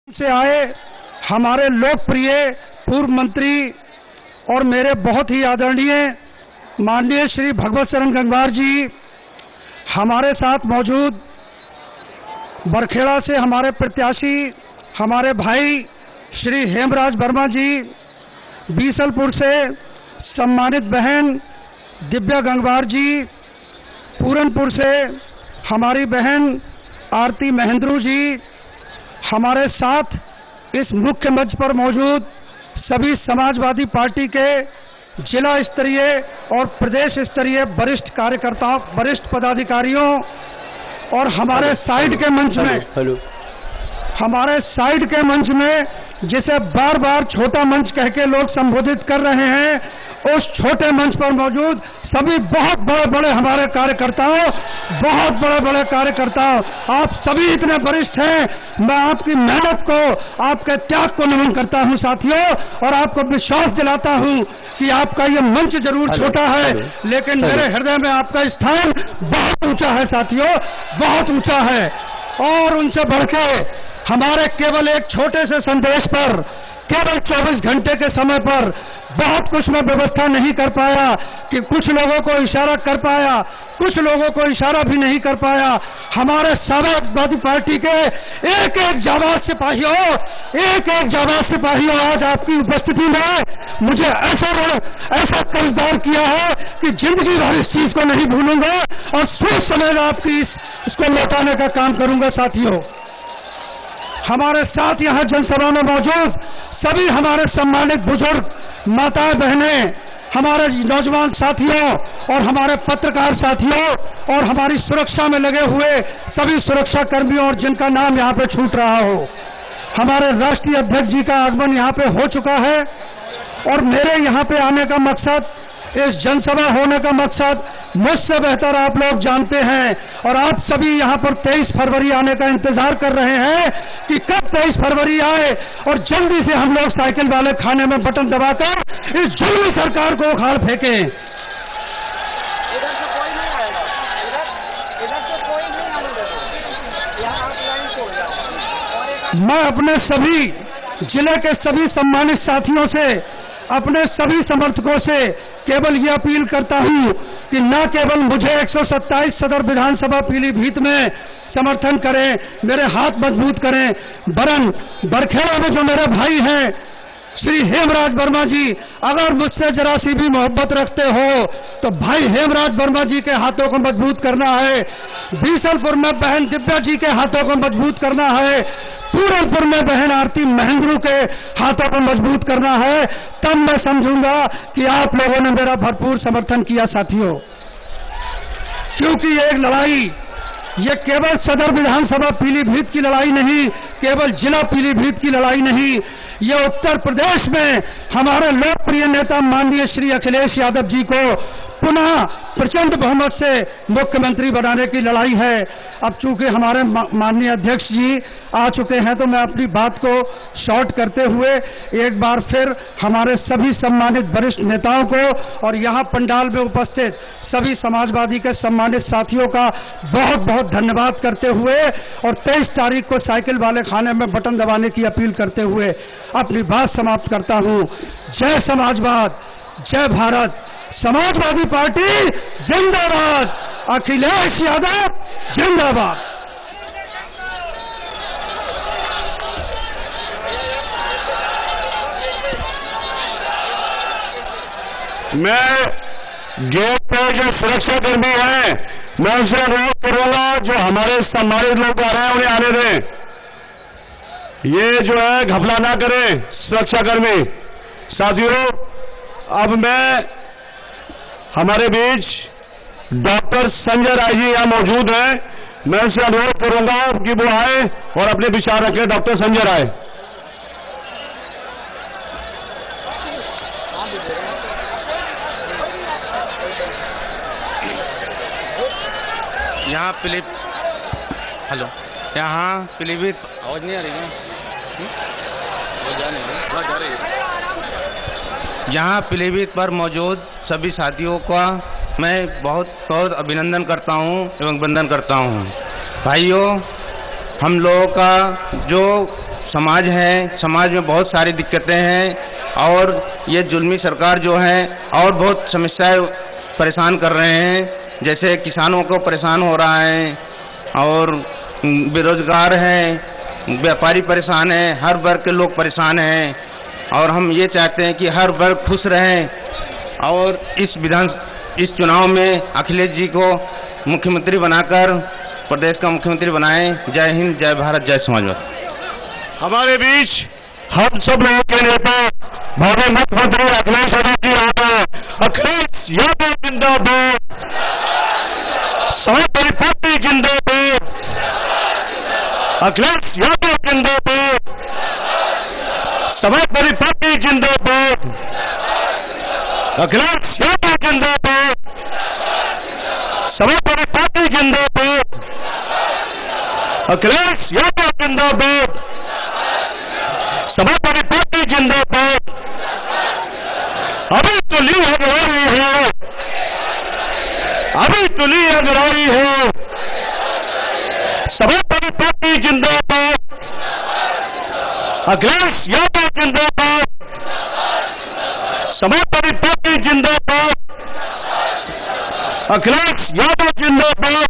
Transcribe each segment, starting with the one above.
से आए हमारे लोकप्रिय पूर्व मंत्री और मेरे बहुत ही आदरणीय माननीय श्री भगवत शरण गंगवार जी हमारे साथ मौजूद, बरखेड़ा से हमारे प्रत्याशी हमारे भाई श्री हेमराज वर्मा जी, बीसलपुर से सम्मानित बहन दिव्या गंगवार जी, पूरनपुर से हमारी बहन आरती महेंद्रू जी, हमारे साथ इस मुख्य मंच पर मौजूद सभी समाजवादी पार्टी के जिला स्तरीय और प्रदेश स्तरीय वरिष्ठ कार्यकर्ताओं, वरिष्ठ पदाधिकारियों और हमारे साइड के मंच में जिसे बार बार छोटा मंच कह के लोग संबोधित कर रहे हैं, उस छोटे मंच पर मौजूद सभी बहुत बड़े बड़े हमारे कार्यकर्ताओं, आप सभी इतने वरिष्ठ हैं। मैं आपकी मेहनत को, आपके त्याग को नमन करता हूं साथियों, और आपको विश्वास दिलाता हूं कि आपका ये मंच जरूर छोटा है, लेकिन मेरे हृदय में आपका स्थान बहुत ऊंचा है साथियों, बहुत ऊंचा है। और उनसे बढ़के हमारे केवल एक छोटे से संदेश पर, केवल 24 घंटे के समय पर बहुत कुछ मैं व्यवस्था नहीं कर पाया कि कुछ लोगों को इशारा कर पाया, कुछ लोगों को इशारा भी नहीं कर पाया। हमारे समाजवादी पार्टी के एक एक जाबाज सिपाहियों आज आपकी उपस्थिति में मुझे ऐसा कर्जदार किया है कि जिंदगी भर इस चीज को नहीं भूलूंगा और सोच समझ आपकी इसको लौटाने का काम करूंगा साथियों। हमारे साथ यहाँ जनसभा में मौजूद सभी हमारे सम्मानित बुजुर्ग, माताएं, बहनें, हमारे नौजवान साथियों और हमारे पत्रकार साथियों और हमारी सुरक्षा में लगे हुए सभी सुरक्षा कर्मियों और जिनका नाम यहाँ पे छूट रहा हो, हमारे राष्ट्रीय अध्यक्ष जी का आगमन यहाँ पे हो चुका है। और मेरे यहाँ पे आने का मकसद, इस जनसभा होने का मकसद मुझसे बेहतर आप लोग जानते हैं, और आप सभी यहाँ पर 23 फरवरी आने का इंतजार कर रहे हैं कि कब 23 फरवरी आए और जल्दी से हम लोग साइकिल वाले खाने में बटन दबाकर इस जुल्मी सरकार को उखाड़ फेंकें। इधर से कोई नहीं आएगा, इधर से कोई नहीं आएगा, यहाँ आप लाइन छोड़ जाओ। मैं अपने सभी जिले के सभी सम्मानित साथियों से, अपने सभी समर्थकों से केवल ये अपील करता हूं कि न केवल मुझे 127 सदर विधानसभा पीलीभीत में समर्थन करें, मेरे हाथ मजबूत करें, वरन बरखेड़ा में जो मेरे भाई हैं श्री हेमराज वर्मा जी, अगर मुझसे जरा सी भी मोहब्बत रखते हो तो भाई हेमराज वर्मा जी के हाथों को मजबूत करना है, बीसलपुर में बहन दिव्या जी के हाथों को मजबूत करना है, पूरनपुर में बहन आरती महेंद्रू के हाथों को मजबूत करना है, तब मैं समझूंगा कि आप लोगों ने मेरा भरपूर समर्थन किया साथियों। क्योंकि ये एक लड़ाई, ये केवल सदर विधानसभा पीलीभीत की लड़ाई नहीं, केवल जिला पीलीभीत की लड़ाई नहीं, ये उत्तर प्रदेश में हमारे लोकप्रिय नेता माननीय श्री अखिलेश यादव जी को पुनः प्रचंड बहुमत से मुख्यमंत्री बनाने की लड़ाई है। अब चूंकि हमारे माननीय अध्यक्ष जी आ चुके हैं, तो मैं अपनी बात को शॉर्ट करते हुए एक बार फिर हमारे सभी सम्मानित वरिष्ठ नेताओं को और यहाँ पंडाल में उपस्थित सभी समाजवादी के सम्मानित साथियों का बहुत बहुत धन्यवाद करते हुए और 23 तारीख को साइकिल वाले खाने में बटन दबाने की अपील करते हुए अपनी बात समाप्त करता हूँ। जय समाजवाद, जय भारत, समाजवादी पार्टी जिंदाबाद, अखिलेश यादव जिंदाबाद। मैं गेट पर जो सुरक्षा कर्मी हैं, मैं उनसे अनुरोध करूंगा जो हमारे सम्मानित लोग आ रहे हैं उन्हें आने दें। ये जो है घपला ना करें सुरक्षा कर्मी साथियों। अब मैं हमारे बीच डॉक्टर संजय राय जी यहाँ मौजूद हैं, मैं उनसे अनुरोध करूंगा कि वो आए और अपने विचार रखें। डॉक्टर संजय राय। यहाँ पीलीभीत आवाज नहीं आ रही है, यहाँ पीलीभीत पर मौजूद सभी साथियों का मैं बहुत बहुत अभिनंदन करता हूँ एवं वंदन करता हूँ। भाइयों, हम लोगों का जो समाज है, समाज में बहुत सारी दिक्कतें हैं और ये जुल्मी सरकार जो है और बहुत समस्याएं परेशान कर रहे हैं, जैसे किसानों को परेशान हो रहा है और बेरोजगार हैं, व्यापारी परेशान है, हर वर्ग के लोग परेशान हैं और हम ये चाहते हैं कि हर वर्ग खुश रहे और इस चुनाव में अखिलेश जी को मुख्यमंत्री बनाकर प्रदेश का मुख्यमंत्री बनाएं। जय हिंद, जय भारत, जय समाजवाद। हमारे बीच हम सब लोगों के नेता भावी मुख्यमंत्री अखिलेश यादव जी आता है। अखिलेश यादव जिंदाबाद, समाजवादी पार्टी जिंदाबाद, अखिलेश यादव जिंदाबाद, समाजवादी पार्टी जिंदाबाद, अखिलेश यादव जिंदाबाद, समाजवादी पार्टी जिंदाबाद, अखिलेश यादव जिंदाबाद, समाजवादी पार्टी जिंदाबाद। अभी तो ली अगराई है, अभी तो ली अगराई है, समाजवादी पार्टी जिंदाबाद, अखिलेश यादव जिंदाबाद, समाजवादी पार्टी जिंदाबाद, अखिलेश यादव जिंदाबाद,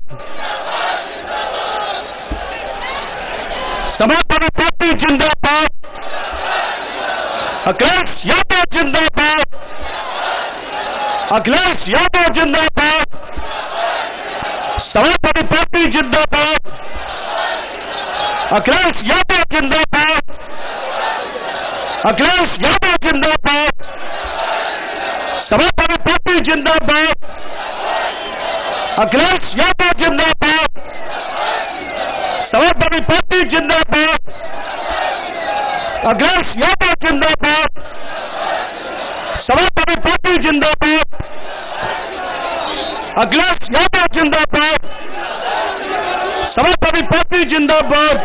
समाजवादी पार्टी जिंदाबाद, अखिलेश यादव जिंदाबाद, अखिलेश यादव जिंदाबाद, समाजवादी पार्टी जिंदाबाद, अखिलेश यादव जिंदाबाद, अखिलेश यादव जिंदाबाद, समाजवादी पार्टी जिंदाबाद, अखिलेश यादव जिंदाबाद, समाजवादी पार्टी जिंदाबाद, अखिलेश यादव जिंदाबाद, समाजवादी पार्टी जिंदाबाद, अखिलेश यादव जिंदाबाद, समाजवादी पार्टी जिंदाबाद।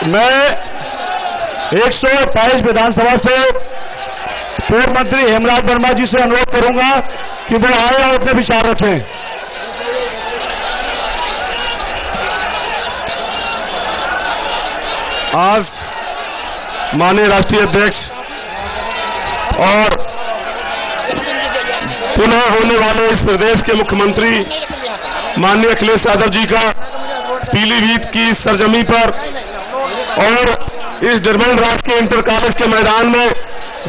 मैं 128 विधानसभा से पूर्व मंत्री हेमराज वर्मा जी से अनुरोध करूंगा कि वो आए और अपने विचार रखें। आज माननीय राष्ट्रीय अध्यक्ष और पुनः होने वाले इस प्रदेश के मुख्यमंत्री माननीय अखिलेश यादव जी का पीलीभीत की सरजमी पर और इस जर्मन राष्ट्र के इंटर कॉलेज के मैदान में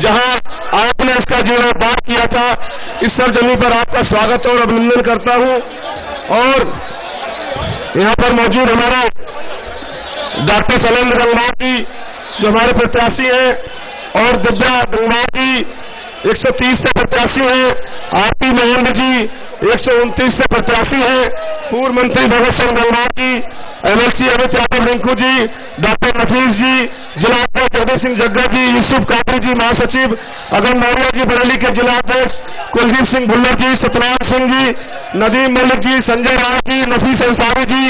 जहां आपने इसका जीर्णोद्धार किया था, इस सरजमी पर आपका स्वागत और अभिनंदन करता हूं। और यहां पर मौजूद हमारे डॉक्टर शैलेंद्र गंगवार जी जो हमारे प्रत्याशी हैं और दिव्या गंगवार जी 130 से प्रत्याशी हैं, आरती महेंद्र जी 129 से प्रत्याशी हैं, पूर्व मंत्री भगत सिंह गंगवार जी, एमएलसी अमित यादव रिंकू जी, डॉक्टर नफीस जी, जिला अध्यक्ष जगदीश सिंह जग्गा जी, यूसुफ कादरी जी महासचिव, अगम मौर्य जी बरेली के जिला अध्यक्ष, कुलदीप सिंह भुल्लर जी, सत्यनारायण सिंह जी, नदीम मलिक जी, संजय राय जी, नफीस अंसारी जी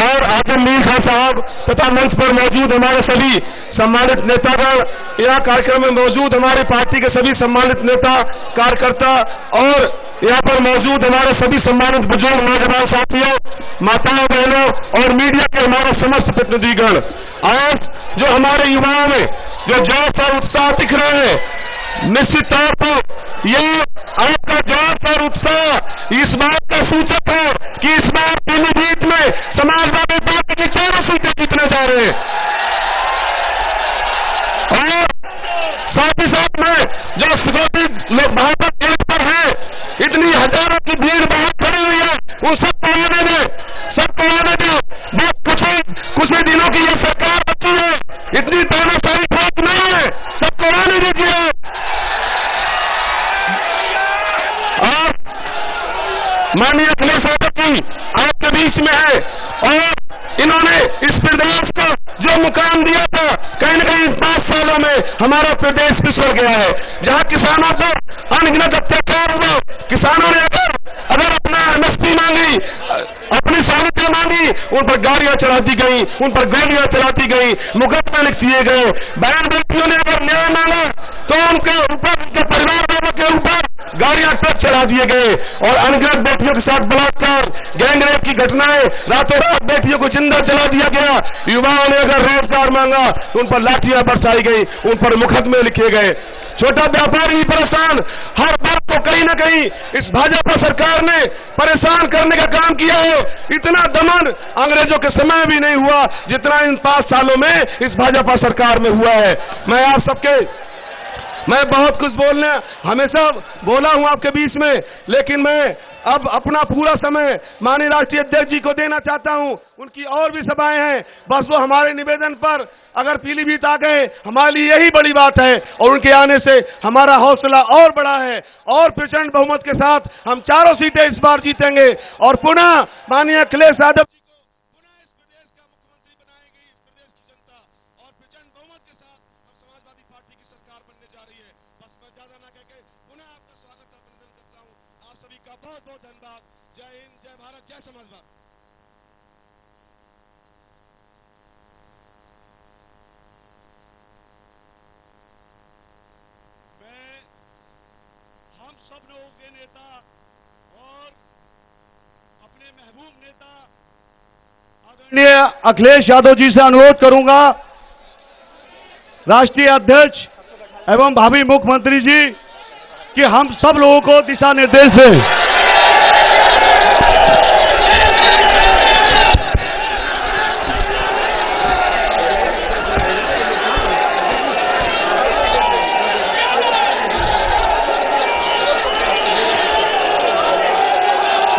और आजम मीर खान साहब तथा मंच पर मौजूद हमारे सभी सम्मानित नेतागण, यह कार्यक्रम में मौजूद हमारी पार्टी के सभी सम्मानित नेता कार्यकर्ता और यहाँ पर मौजूद हमारे सभी सम्मानित बुजुर्ग नौजवान साथियों, माताओं बहनों और मीडिया के हमारे समस्त प्रतिनिधिगण। आज जो हमारे युवाओं में जो जोश और उत्साह दिख रहे हैं, निश्चित तौर पर ये आपका जोश और उत्साह इस बात का सूचक है कि इस बार पीलीभीत में समाजवादी पार्टी की 4 सीटें जीतने जा रहे हैं। और साथ ही साथ में जो सिक्योरिटी लोग भाजपा गेट पर है, इतनी हजारों की भीड़ बाहर खड़ी हुई है, उन सबको आने दें, सबको आने दें। बस कुछ ही दिनों की ये सरकार बची है, इतनी तानाशाही ठीक नहीं है, सबको आने दीजिए। और माननीय अखिलेश यादव जी आपके बीच में है और इन्होंने इस प्रदेश को जो मुकाम दिया था, कहीं न कहीं इन 5 सालों में हमारा प्रदेश पिछड़ गया है। जहां किसानों पर अनगिनत अत्याचार हुआ, किसानों ने अगर अपना एमएसपी मांगी, अपनी सहायता मांगी, उन पर गाड़ियां चला दी गई, उन पर गोलियां चला दी गई, मुकदमे लिख दिए गए। बहन बेटियों ने अगर न्याय मांगा तो उनके ऊपर, उनके परिवार वालों के ऊपर गाड़ियां ट्रक चला दिए गए और अनगिनत बेटियों के साथ बलात्कार, गैंगरेप की घटनाएं, रातों रात बेटियों को जिंदा जला दिया गया। युवाओं ने अगर रोजगार मांगा तो उन पर लाठियां बरसाई गई, उन पर मुकदमे लिखे गए। छोटा व्यापारी परेशान, हर वर्ग को कहीं न कहीं इस भाजपा सरकार ने परेशान करने का काम किया है। इतना दमन अंग्रेजों के समय भी नहीं हुआ जितना इन 5 सालों में इस भाजपा सरकार में हुआ है। मैं बहुत कुछ बोलने हमेशा बोला हूं आपके बीच में, लेकिन मैं अब अपना पूरा समय माननीय राष्ट्रीय अध्यक्ष जी को देना चाहता हूं। उनकी और भी सभाएं हैं, बस वो हमारे निवेदन पर अगर पीलीभीत आ गए, हमारे लिए यही बड़ी बात है और उनके आने से हमारा हौसला और बड़ा है और प्रचंड बहुमत के साथ हम 4 सीटें इस बार जीतेंगे और पुनः माननीय अखिलेश यादव जी को पुनः इस प्रदेश का मुख्यमंत्री बनाएंगे इस प्रदेश की जनता और प्रचंड बहुमत के साथ हम समाजवादी पार्टी की सरकार बनने जा रही है। बस मैं ज्यादा ना कहकर पुनः आपका स्वागत और अभिनंदन करता हूँ। आप सभी का बहुत बहुत धन्यवाद। जय हिंद, जय भारत, जय समाजवाद। मैं हम सब लोगों के नेता और अपने महबूब नेता आदरणीय अखिलेश यादव जी से अनुरोध करूंगा, राष्ट्रीय अध्यक्ष एवं भावी मुख्यमंत्री जी, कि हम सब लोगों को दिशा निर्देश दें।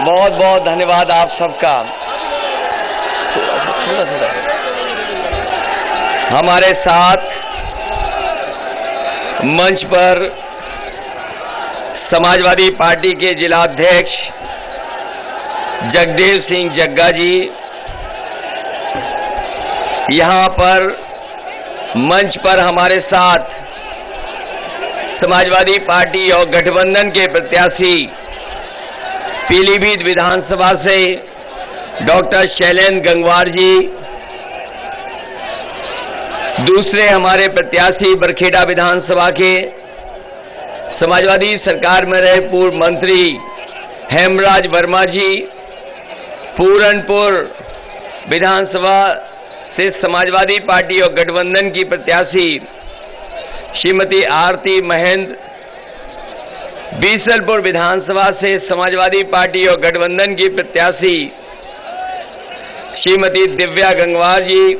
बहुत बहुत धन्यवाद आप सबका। हमारे साथ मंच पर समाजवादी पार्टी के जिलाध्यक्ष जगदेव सिंह जग्गा जी, यहाँ पर मंच पर हमारे साथ समाजवादी पार्टी और गठबंधन के प्रत्याशी पीलीभीत विधानसभा से डॉक्टर शैलेंद्र गंगवार जी, दूसरे हमारे प्रत्याशी बरखेड़ा विधानसभा के समाजवादी सरकार में रहे पूर्व मंत्री हेमराज वर्मा जी, पूरनपुर विधानसभा से समाजवादी पार्टी और गठबंधन की प्रत्याशी श्रीमती आरती महेंद्र, बीसलपुर विधानसभा से समाजवादी पार्टी और गठबंधन की प्रत्याशी श्रीमती दिव्या गंगवार जी,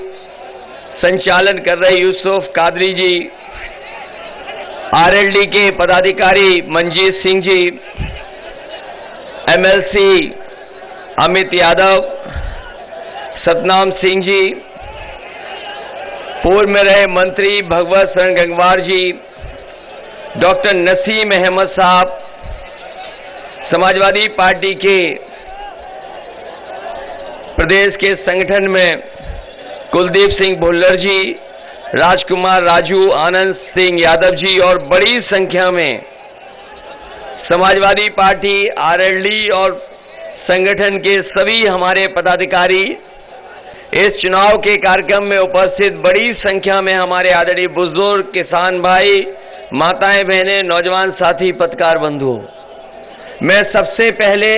संचालन कर रहे यूसुफ कादरी जी, आरएलडी के पदाधिकारी मंजीत सिंह जी, एमएलसी अमित यादव, सतनाम सिंह जी, पूर्व में रहे मंत्री भगवत शरण गंगवार जी, डॉक्टर नसीम अहमद साहब, समाजवादी पार्टी के प्रदेश के संगठन में कुलदीप सिंह भुल्लर जी, राजकुमार राजू, आनंद सिंह यादव जी और बड़ी संख्या में समाजवादी पार्टी, आरएलडी और संगठन के सभी हमारे पदाधिकारी इस चुनाव के कार्यक्रम में उपस्थित बड़ी संख्या में हमारे आदरणीय बुजुर्ग, किसान भाई, माताएं, बहनें, नौजवान साथी, पत्रकार बंधुओं, मैं सबसे पहले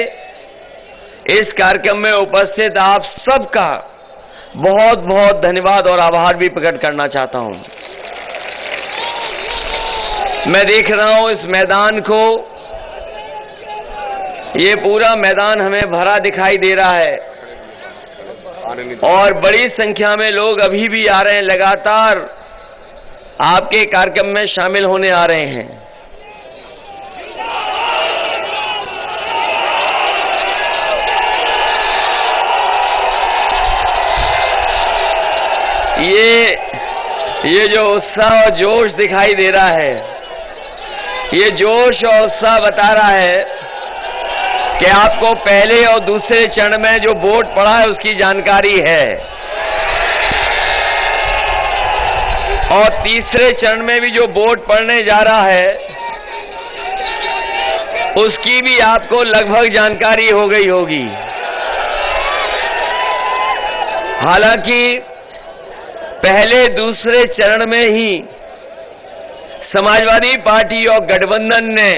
इस कार्यक्रम में उपस्थित आप सबका बहुत बहुत धन्यवाद और आभार भी प्रकट करना चाहता हूं। मैं देख रहा हूं इस मैदान को, ये पूरा मैदान हमें भरा दिखाई दे रहा है और बड़ी संख्या में लोग अभी भी आ रहे हैं, लगातार आपके कार्यक्रम में शामिल होने आ रहे हैं। ये जो उत्साह और जोश दिखाई दे रहा है, ये जोश और उत्साह बता रहा है कि आपको पहले और दूसरे चरण में जो वोट पड़ा है उसकी जानकारी है और तीसरे चरण में भी जो वोट पड़ने जा रहा है उसकी भी आपको लगभग जानकारी हो गई होगी। हालांकि पहले दूसरे चरण में ही समाजवादी पार्टी और गठबंधन ने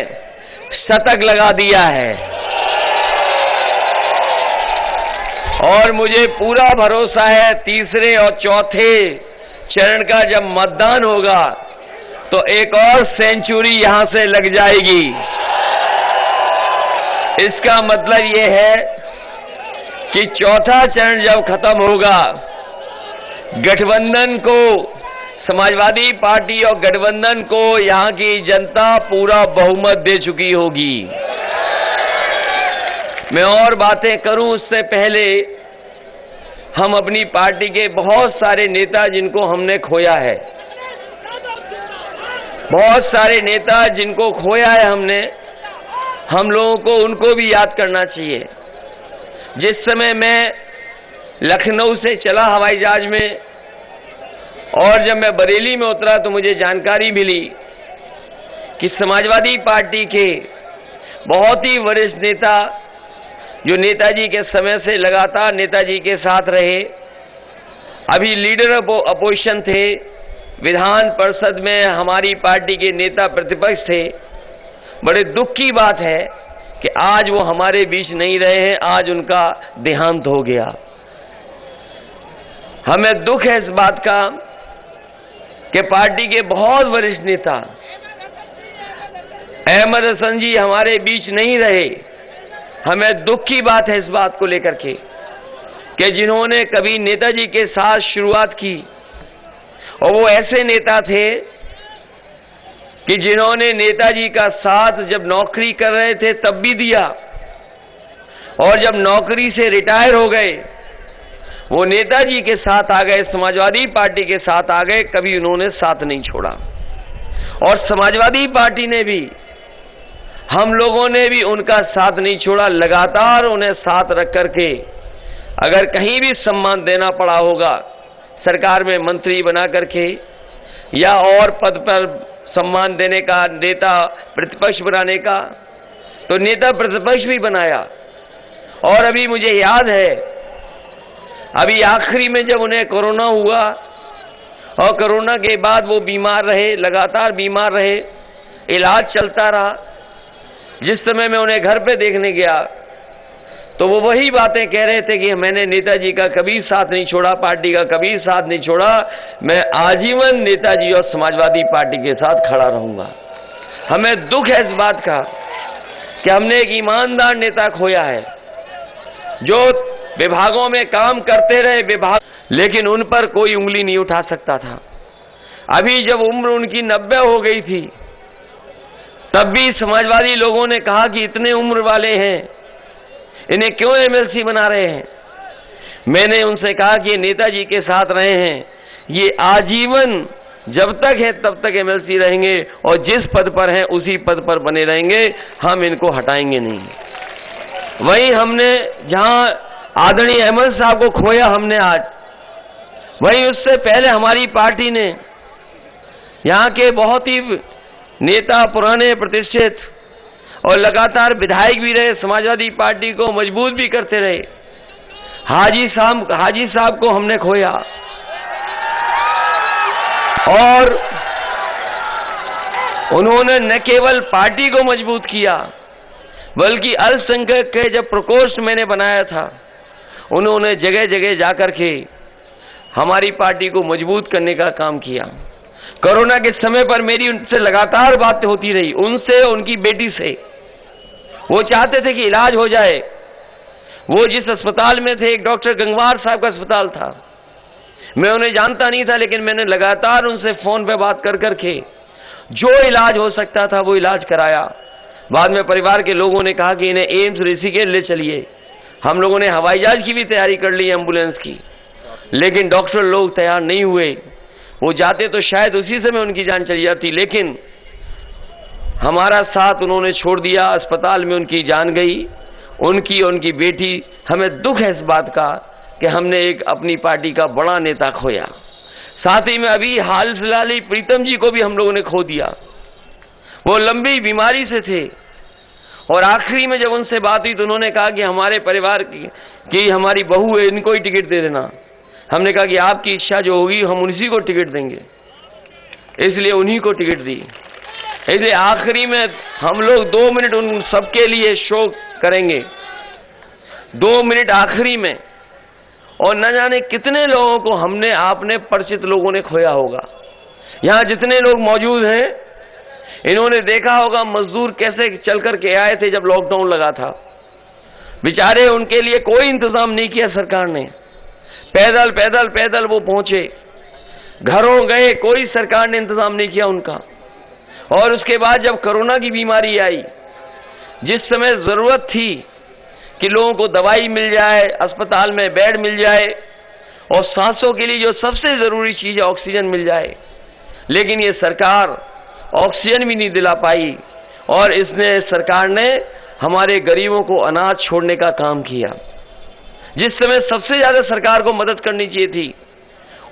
शतक लगा दिया है और मुझे पूरा भरोसा है तीसरे और चौथे चरण का जब मतदान होगा तो एक और सेंचुरी यहां से लग जाएगी। इसका मतलब ये है कि चौथा चरण जब खत्म होगा, गठबंधन को, समाजवादी पार्टी और गठबंधन को यहां की जनता पूरा बहुमत दे चुकी होगी। मैं और बातें करूं उससे पहले हम अपनी पार्टी के बहुत सारे नेता जिनको हमने खोया है, बहुत सारे नेता जिनको खोया है हमने, हम लोगों को उनको भी याद करना चाहिए। जिस समय मैं लखनऊ से चला हवाई जहाज में और जब मैं बरेली में उतरा तो मुझे जानकारी मिली कि समाजवादी पार्टी के बहुत ही वरिष्ठ नेता जो नेताजी के समय से लगातार नेताजी के साथ रहे, अभी लीडर ऑफ अपोजिशन थे, विधान परिषद में हमारी पार्टी के नेता प्रतिपक्ष थे। बड़े दुख की बात है कि आज वो हमारे बीच नहीं रहे हैं, आज उनका देहांत हो गया। हमें दुख है इस बात का कि पार्टी के बहुत वरिष्ठ नेता अहमद हसन जी हमारे बीच नहीं रहे। हमें दुख की बात है इस बात को लेकर के कि जिन्होंने कभी नेताजी के साथ शुरुआत की और वो ऐसे नेता थे कि जिन्होंने नेताजी का साथ जब नौकरी कर रहे थे तब भी दिया और जब नौकरी से रिटायर हो गए वो नेताजी के साथ आ गए, समाजवादी पार्टी के साथ आ गए, कभी उन्होंने साथ नहीं छोड़ा। और समाजवादी पार्टी ने भी, हम लोगों ने भी उनका साथ नहीं छोड़ा, लगातार उन्हें साथ रख करके अगर कहीं भी सम्मान देना पड़ा होगा, सरकार में मंत्री बना करके या और पद पर सम्मान देने का, नेता प्रतिपक्ष बनाने का, तो नेता प्रतिपक्ष भी बनाया। और अभी मुझे याद है, अभी आखिरी में जब उन्हें कोरोना हुआ और कोरोना के बाद वो बीमार रहे, लगातार बीमार रहे, इलाज चलता रहा। जिस समय मैं उन्हें घर पे देखने गया तो वो वही बातें कह रहे थे कि मैंने नेताजी का कभी साथ नहीं छोड़ा, पार्टी का कभी साथ नहीं छोड़ा, मैं आजीवन नेताजी और समाजवादी पार्टी के साथ खड़ा रहूंगा। हमें दुख है इस बात का कि हमने एक ईमानदार नेता खोया है जो विभागों में काम करते रहे, लेकिन उन पर कोई उंगली नहीं उठा सकता था। अभी जब उम्र उनकी 90 हो गई थी तब भी समाजवादी लोगों ने कहा कि इतने उम्र वाले हैं, इन्हें क्यों एमएलसी बना रहे हैं। मैंने उनसे कहा कि ये नेताजी के साथ रहे हैं, ये आजीवन जब तक है तब तक एमएलसी रहेंगे और जिस पद पर हैं उसी पद पर बने रहेंगे, हम इनको हटाएंगे नहीं। वहीं हमने जहां आदरणीय अहमद साहब को खोया हमने आज, वहीं उससे पहले हमारी पार्टी ने यहाँ के बहुत ही नेता, पुराने प्रतिष्ठित और लगातार विधायक भी रहे, समाजवादी पार्टी को मजबूत भी करते रहे, हाजी साहब को हमने खोया। और उन्होंने न केवल पार्टी को मजबूत किया बल्कि अल्पसंख्यक के जब प्रकोष्ठ मैंने बनाया था, उन्होंने जगह जगह जाकर के हमारी पार्टी को मजबूत करने का काम किया। कोरोना के समय पर मेरी उनसे लगातार बातें होती रही, उनसे, उनकी बेटी से। वो चाहते थे कि इलाज हो जाए। वो जिस अस्पताल में थे, एक डॉक्टर गंगवार साहब का अस्पताल था, मैं उन्हें जानता नहीं था, लेकिन मैंने लगातार उनसे फोन पे बात कर करके जो इलाज हो सकता था वो इलाज कराया। बाद में परिवार के लोगों ने कहा कि इन्हें एम्स ऋषिकेश ले चलिए। हम लोगों ने हवाई जहाज की भी तैयारी कर ली, एम्बुलेंस की, लेकिन डॉक्टर लोग तैयार नहीं हुए। वो जाते तो शायद उसी समय उनकी जान चली जाती, लेकिन हमारा साथ उन्होंने छोड़ दिया। अस्पताल में उनकी जान गई, उनकी और उनकी बेटी। हमें दुख है इस बात का कि हमने एक अपनी पार्टी का बड़ा नेता खोया। साथ ही में अभी हाल फिलहाल ही प्रीतम जी को भी हम लोगों ने खो दिया। वो लंबी बीमारी से थे और आखिरी में जब उनसे बात हुई तो उन्होंने कहा कि हमारे परिवार की हमारी बहू है, इनको ही टिकट दे देना। हमने कहा कि आपकी इच्छा जो होगी हम उन्हीं को टिकट देंगे, इसलिए उन्हीं को टिकट दी। इसलिए आखिरी में हम लोग 2 मिनट उन सबके लिए शोक करेंगे, 2 मिनट आखिरी में। और न जाने कितने लोगों को हमने, आपने, परिचित लोगों ने खोया होगा। यहाँ जितने लोग मौजूद हैं, इन्होंने देखा होगा मजदूर कैसे चल करके आए थे जब लॉकडाउन लगा था। बेचारे, उनके लिए कोई इंतजाम नहीं किया सरकार ने। पैदल पैदल पैदल वो पहुंचे, घरों गए, कोई सरकार ने इंतजाम नहीं किया उनका। और उसके बाद जब कोरोना की बीमारी आई, जिस समय जरूरत थी कि लोगों को दवाई मिल जाए, अस्पताल में बेड मिल जाए और सांसों के लिए जो सबसे जरूरी चीज है ऑक्सीजन मिल जाए, लेकिन ये सरकार ऑक्सीजन भी नहीं दिला पाई। और इसने, सरकार ने हमारे गरीबों को अनाज छोड़ने का काम किया। जिस समय सबसे ज्यादा सरकार को मदद करनी चाहिए थी,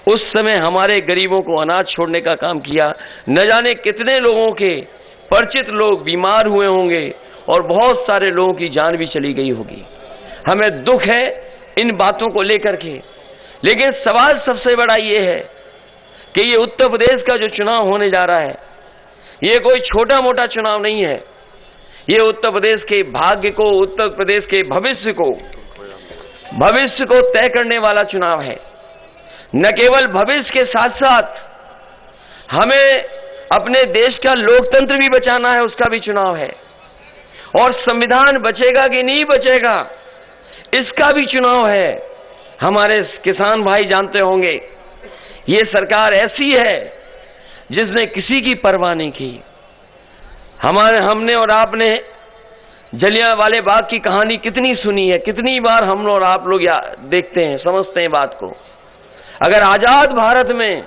उस समय हमारे गरीबों को अनाज छोड़ने का काम किया। न जाने कितने लोगों के परिचित लोग बीमार हुए होंगे और बहुत सारे लोगों की जान भी चली गई होगी। हमें दुख है इन बातों को लेकर के, लेकिन सवाल सबसे बड़ा ये है कि ये उत्तर प्रदेश का जो चुनाव होने जा रहा है, ये कोई छोटा मोटा चुनाव नहीं है। ये उत्तर प्रदेश के भाग्य को, उत्तर प्रदेश के भविष्य को तय करने वाला चुनाव है। न केवल भविष्य के साथ साथ हमें अपने देश का लोकतंत्र भी बचाना है, उसका भी चुनाव है। और संविधान बचेगा कि नहीं बचेगा, इसका भी चुनाव है। हमारे किसान भाई जानते होंगे, ये सरकार ऐसी है जिसने किसी की परवाह नहीं की। हमने और आपने जलियांवाले बाग की कहानी कितनी सुनी है, कितनी बार हम और आप लोग देखते हैं, समझते हैं बात को। अगर आजाद भारत में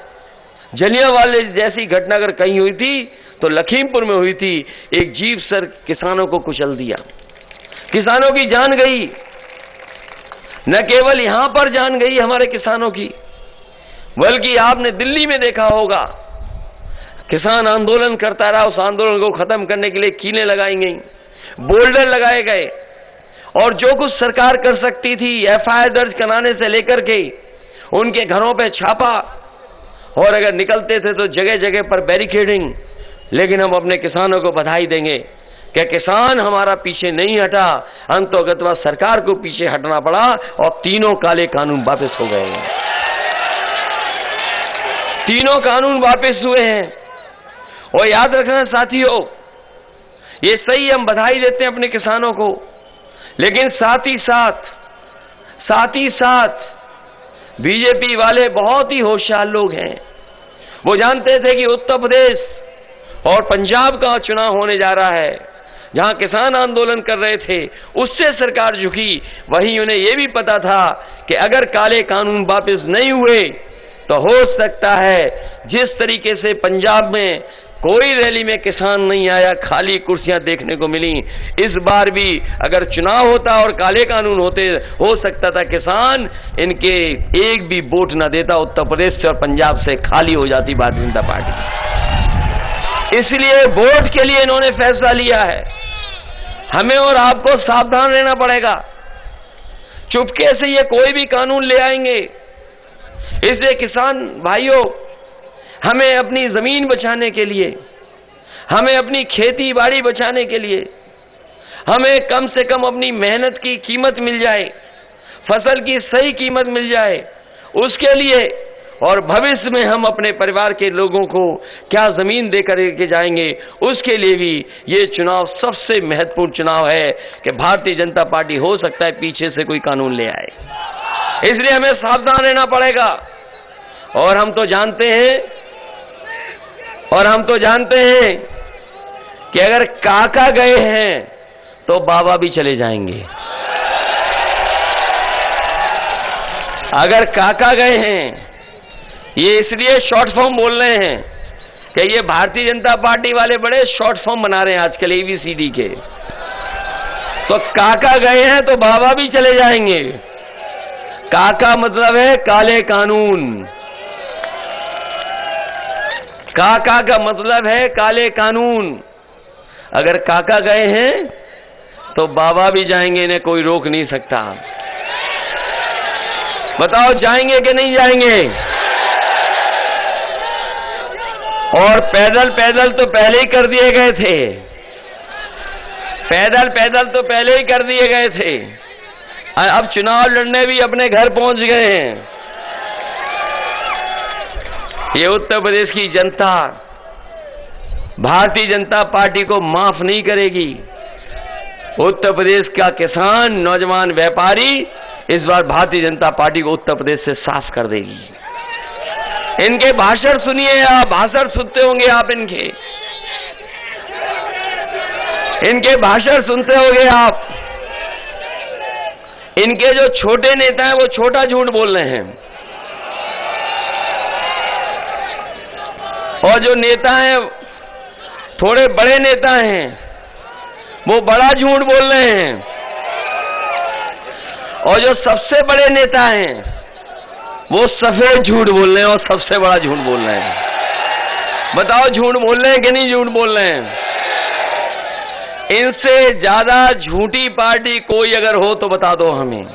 जलियांवाले जैसी घटना अगर कहीं हुई थी तो लखीमपुर में हुई थी। एक जीप सर किसानों को कुचल दिया, किसानों की जान गई। न केवल यहां पर जान गई हमारे किसानों की, बल्कि आपने दिल्ली में देखा होगा, किसान आंदोलन करता रहा, उस आंदोलन को खत्म करने के लिए कीलें लगाई गई, बोल्डर लगाए गए। और जो कुछ सरकार कर सकती थी, एफआईआर दर्ज कराने से लेकर के उनके घरों पे छापा, और अगर निकलते थे तो जगह जगह पर बैरिकेडिंग। लेकिन हम अपने किसानों को बधाई देंगे कि किसान हमारा पीछे नहीं हटा, अंततः सरकार को पीछे हटना पड़ा और तीनों काले कानून वापस हो गए। तीनों कानून वापस हुए हैं। और याद रखना साथियों, ये सही, हम बधाई देते हैं अपने किसानों को, लेकिन साथ ही साथ बीजेपी वाले बहुत ही होशियार लोग हैं। वो जानते थे कि उत्तर प्रदेश और पंजाब का चुनाव होने जा रहा है, जहां किसान आंदोलन कर रहे थे, उससे सरकार झुकी। वहीं उन्हें यह भी पता था कि अगर काले कानून वापस नहीं हुए तो हो सकता है जिस तरीके से पंजाब में कोई रैली में किसान नहीं आया, खाली कुर्सियां देखने को मिली, इस बार भी अगर चुनाव होता और काले कानून होते, हो सकता था किसान इनके एक भी वोट न देता, उत्तर प्रदेश से और पंजाब से खाली हो जाती भारतीय जनता पार्टी। इसलिए वोट के लिए इन्होंने फैसला लिया है। हमें और आपको सावधान रहना पड़ेगा, चुपके से ये कोई भी कानून ले आएंगे। इसलिए किसान भाइयों, हमें अपनी जमीन बचाने के लिए, हमें अपनी खेती बाड़ी बचाने के लिए, हमें कम से कम अपनी मेहनत की कीमत मिल जाए, फसल की सही कीमत मिल जाए, उसके लिए और भविष्य में हम अपने परिवार के लोगों को क्या जमीन देकर के जाएंगे, उसके लिए भी ये चुनाव सबसे महत्वपूर्ण चुनाव है कि भारतीय जनता पार्टी हो सकता है पीछे से कोई कानून ले आए। इसलिए हमें सावधान रहना पड़ेगा। और हम तो जानते हैं कि अगर काका गए हैं तो बाबा भी चले जाएंगे। अगर काका गए हैं, ये इसलिए शॉर्ट फॉर्म बोल रहे हैं कि ये भारतीय जनता पार्टी वाले बड़े शॉर्ट फॉर्म बना रहे हैं आजकल ABCD के। तो काका गए हैं तो बाबा भी चले जाएंगे। काका मतलब है काले कानून। काका का मतलब है काले कानून। अगर काका गए हैं तो बाबा भी जाएंगे, इन्हें कोई रोक नहीं सकता। बताओ जाएंगे कि नहीं जाएंगे? और पैदल पैदल तो पहले ही कर दिए गए थे। पैदल पैदल तो पहले ही कर दिए गए थे। अब चुनाव लड़ने भी अपने घर पहुंच गए हैं। ये उत्तर प्रदेश की जनता भारतीय जनता पार्टी को माफ नहीं करेगी। उत्तर प्रदेश का किसान, नौजवान, व्यापारी इस बार भारतीय जनता पार्टी को उत्तर प्रदेश से साफ कर देगी। इनके भाषण सुनिए आप, भाषण सुनते होंगे आप, इनके भाषण सुनते होंगे आप। इनके जो छोटे नेता हैं वो छोटा झूठ बोल रहे हैं, और जो नेता हैं, थोड़े बड़े नेता हैं, वो बड़ा झूठ बोल रहे हैं। और जो सबसे बड़े नेता हैं वो सफेद झूठ बोल रहे हैं और सबसे बड़ा झूठ बोल रहे हैं। बताओ झूठ बोल रहे हैं कि नहीं झूठ बोल रहे हैं? इनसे ज्यादा झूठी पार्टी कोई अगर हो तो बता दो हमें।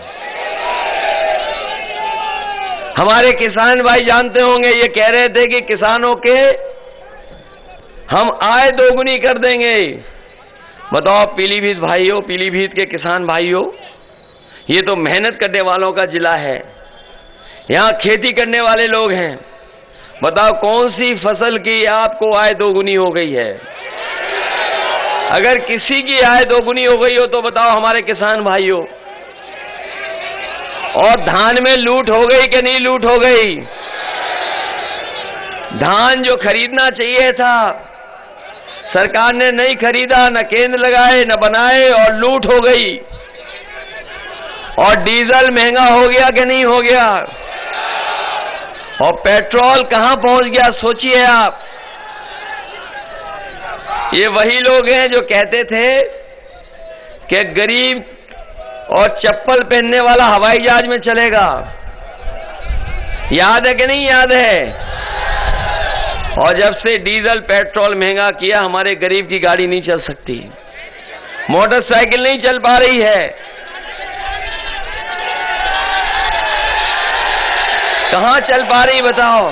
हमारे किसान भाई जानते होंगे, ये कह रहे थे कि किसानों के हम आय दोगुनी कर देंगे। बताओ पीलीभीत भाइयों, पीलीभीत के किसान भाइयों, ये तो मेहनत करने वालों का जिला है, यहाँ खेती करने वाले लोग हैं। बताओ कौन सी फसल की आपको आय दोगुनी हो गई है? अगर किसी की आय दोगुनी हो गई हो तो बताओ हमारे किसान भाइयों। और धान में लूट हो गई कि नहीं लूट हो गई? धान जो खरीदना चाहिए था सरकार ने नहीं खरीदा, न केंद्र लगाए न बनाए, और लूट हो गई। और डीजल महंगा हो गया कि नहीं हो गया? और पेट्रोल कहां पहुंच गया सोचिए आप। ये वही लोग हैं जो कहते थे कि गरीब और चप्पल पहनने वाला हवाई जहाज में चलेगा। याद है कि नहीं याद है? और जब से डीजल पेट्रोल महंगा किया, हमारे गरीब की गाड़ी नहीं चल सकती, मोटरसाइकिल नहीं चल पा रही है। कहां चल पा रही बताओ?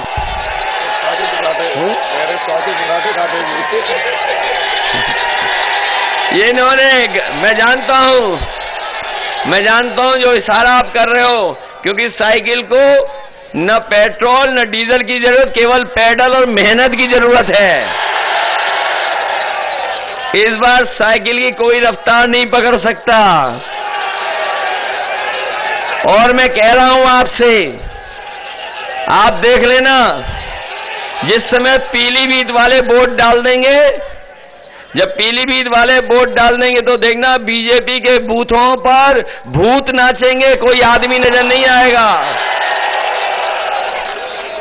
ये इन्होंने, मैं जानता हूं जो इशारा आप कर रहे हो, क्योंकि साइकिल को न पेट्रोल न डीजल की जरूरत, केवल पैडल और मेहनत की जरूरत है। इस बार साइकिल की कोई रफ्तार नहीं पकड़ सकता। और मैं कह रहा हूं आपसे, आप देख लेना, जिस समय पीलीभीत वाले वोट डाल देंगे, जब पीलीभीत वाले वोट डाल देंगे तो देखना बीजेपी के बूथों पर भूत नाचेंगे, कोई आदमी नजर नहीं आएगा।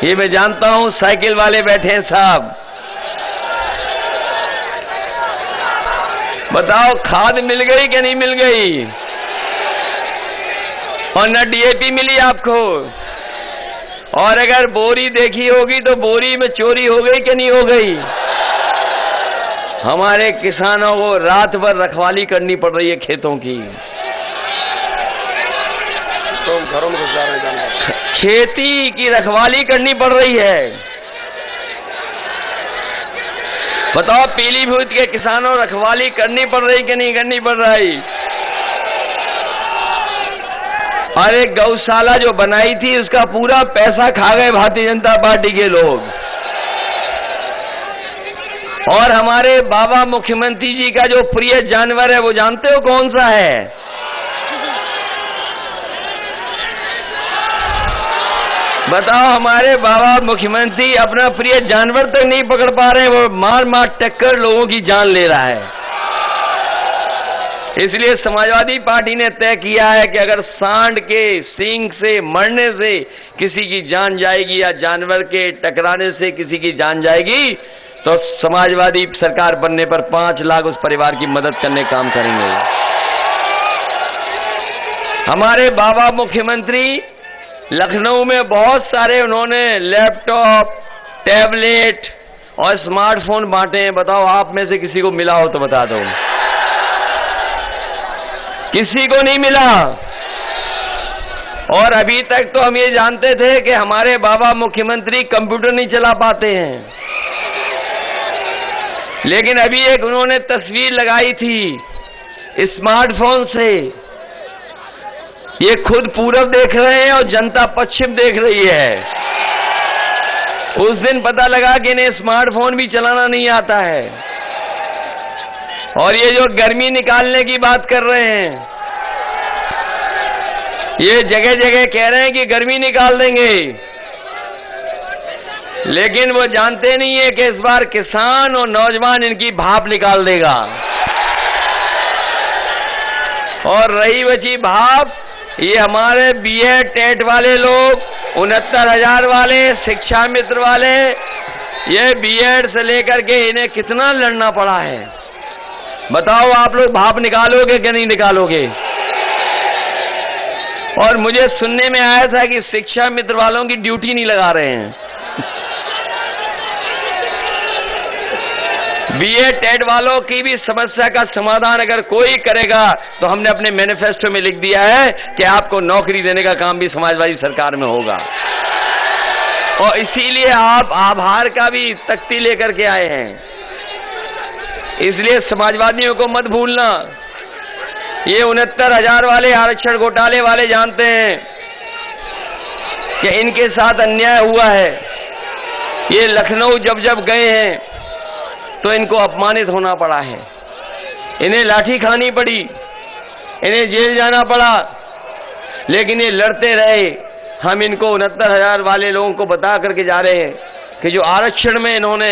ये मैं जानता हूं, साइकिल वाले बैठे हैं साहब। बताओ खाद मिल गई कि नहीं मिल गई? और न DAP मिली आपको। और अगर बोरी देखी होगी तो बोरी में चोरी हो गई कि नहीं हो गई? हमारे किसानों को रात भर रखवाली करनी पड़ रही है खेतों की। तो घरों में जा रहे हैं, खेती की रखवाली करनी पड़ रही है। बताओ पीलीभीत के किसानों रखवाली करनी पड़ रही कि नहीं करनी पड़ रही? और एक गौशाला जो बनाई थी उसका पूरा पैसा खा गए भारतीय जनता पार्टी के लोग। और हमारे बाबा मुख्यमंत्री जी का जो प्रिय जानवर है वो जानते हो कौन सा है? बताओ, हमारे बाबा मुख्यमंत्री अपना प्रिय जानवर तक नहीं पकड़ पा रहे हैं, वो मार मार टक्कर लोगों की जान ले रहा है। इसलिए समाजवादी पार्टी ने तय किया है कि अगर सांड के सींग से मरने से किसी की जान जाएगी या जानवर के टकराने से किसी की जान जाएगी तो समाजवादी सरकार बनने पर 5 लाख उस परिवार की मदद करने का काम करेंगे। हमारे बाबा मुख्यमंत्री लखनऊ में बहुत सारे उन्होंने लैपटॉप, टैबलेट और स्मार्टफोन बांटे हैं। बताओ, आप में से किसी को मिला हो तो बता दो। किसी को नहीं मिला। और अभी तक तो हम ये जानते थे कि हमारे बाबा मुख्यमंत्री कंप्यूटर नहीं चला पाते हैं, लेकिन अभी एक उन्होंने तस्वीर लगाई थी स्मार्टफोन से। ये खुद पूरब देख रहे हैं और जनता पश्चिम देख रही है। उस दिन पता लगा कि इन्हें स्मार्टफोन भी चलाना नहीं आता है। और ये जो गर्मी निकालने की बात कर रहे हैं, ये जगह जगह कह रहे हैं कि गर्मी निकाल देंगे, लेकिन वो जानते नहीं है कि इस बार किसान और नौजवान इनकी भाप निकाल देगा। और रही बची भाप, ये हमारे बीएड टेट वाले लोग, 69,000 वाले, शिक्षा मित्र वाले, ये बीएड से लेकर के इन्हें कितना लड़ना पड़ा है। बताओ, आप लोग भाप निकालोगे कि नहीं निकालोगे? और मुझे सुनने में आया था कि शिक्षा मित्र वालों की ड्यूटी नहीं लगा रहे हैं। बीएड टेट वालों की भी समस्या का समाधान अगर कोई करेगा तो हमने अपने मैनिफेस्टो में लिख दिया है कि आपको नौकरी देने का काम भी समाजवादी सरकार में होगा। और इसीलिए आप आभार का भी तख्ती लेकर के आए हैं। इसलिए समाजवादियों को मत भूलना। ये 69,000 वाले आरक्षण घोटाले वाले जानते हैं कि इनके साथ अन्याय हुआ है। ये लखनऊ जब जब गए हैं तो इनको अपमानित होना पड़ा है, इन्हें लाठी खानी पड़ी, इन्हें जेल जाना पड़ा, लेकिन ये लड़ते रहे। हम इनको 69,000 वाले लोगों को बता करके जा रहे हैं कि जो आरक्षण में इन्होंने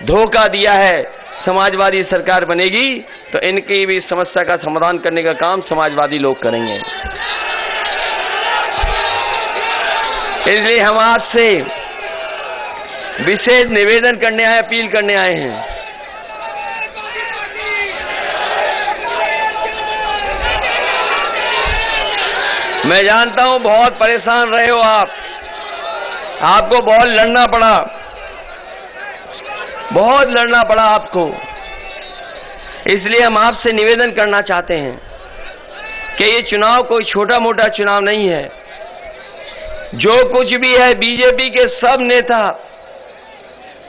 धोखा दिया है, समाजवादी सरकार बनेगी तो इनकी भी समस्या का समाधान करने का काम समाजवादी लोग करेंगे। इसलिए हम आज से विशेष निवेदन करने आए, अपील करने आए हैं। मैं जानता हूं बहुत परेशान रहे हो आप, आपको बहुत लड़ना पड़ा, बहुत लड़ना पड़ा आपको। इसलिए हम आपसे निवेदन करना चाहते हैं कि ये चुनाव कोई छोटा मोटा चुनाव नहीं है। जो कुछ भी है, बीजेपी के सब नेता